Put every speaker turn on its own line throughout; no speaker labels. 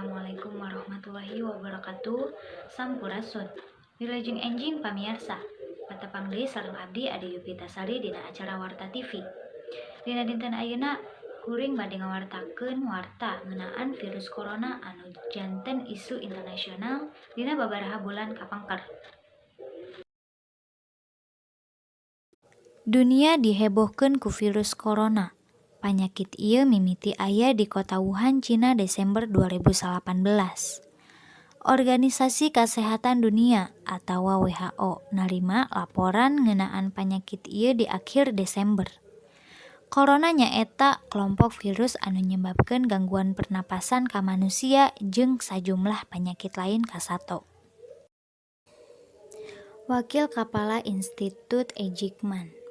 Assalamualaikum warahmatullahi wabarakatuh. Sampurasun. Wilujeng enjing pamirsa. Patepang deui sareng abdi Ade Yupitasari dina acara Warta TV. Dina dinten ayeuna kuring bade ngawartakeun warta ngeunaan virus corona anu janten isu internasional dina babaraha bulan kapangker. Dunia dihebohkeun ku virus corona. Panyakit ieu mimiti aya di kota Wuhan, Cina Desember 2018. Organisasi Kesehatan Dunia atau WHO narima laporan ngeunaan panyakit ieu di akhir Desember. Corona nyaeta kelompok virus anu nyebabkeun gangguan pernapasan ka manusia jeung sajumlah penyakit lain kasato. Wakil Kapala Institut Eijkman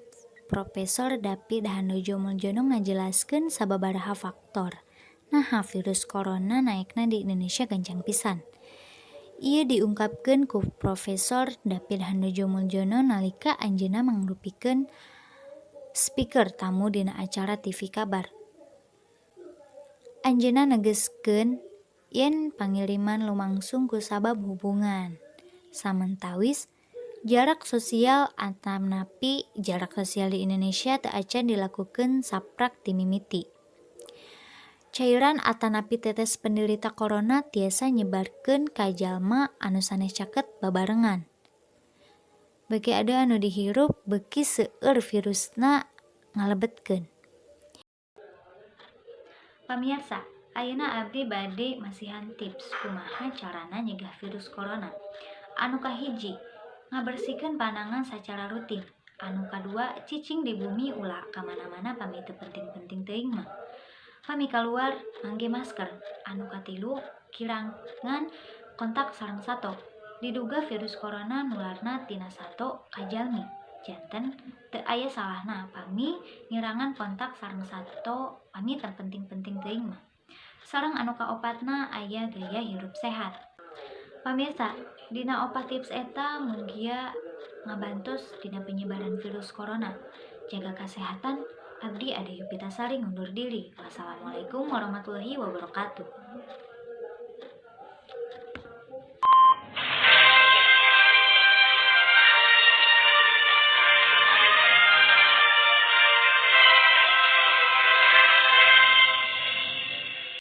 Profesor David Handojo Muljono ngajelaskeun sababaraha faktor naha virus corona naekna di Indonesia gancang pisan. Ieu diungkapkeun ku Profesor David Handojo Muljono nalika anjeunna mangrupikeun speaker tamu dina acara TV kabar. Anjeunna negeskeun yen pangiriman lumangsung ku sabab hubungan samentawis jarak sosial atanapi jarak sosial di Indonesia teu acan dilakukeun saprak ti mimiti. Cairan atanapi tetes penderita corona tiasa nyebarkeun ka jalma anu sanes caket babarengan. Bage ada anu dihirup beuki seueur virusna ngalebetkeun. Pamirsa, ayeuna abdi bade masihan tips kumaha carana nyegah virus corona. Anu kahiji, ngabersihkeun pandangan sacara rutin. Anu kadua, cicing di bumi ulah ka mana-mana pami teu penting-penting teuing mah. Pami kaluar mangge masker. Anu katilu, kirangan kontak sareng sato. Diduga virus corona nularna tina sato ka jalmi. Janten teu aya salahna pami ngirangan kontak sareng sato pami teu penting-penting teuing mah. Sareng anu kaopatna aya gaya hirup sehat. Pamirsa, dina opat tips eta mugia ngabantos dina penyebaran virus corona. Jaga kesehatan, abdi Ade Yupitasari ngundur diri. Wassalamualaikum warahmatullahi wabarakatuh.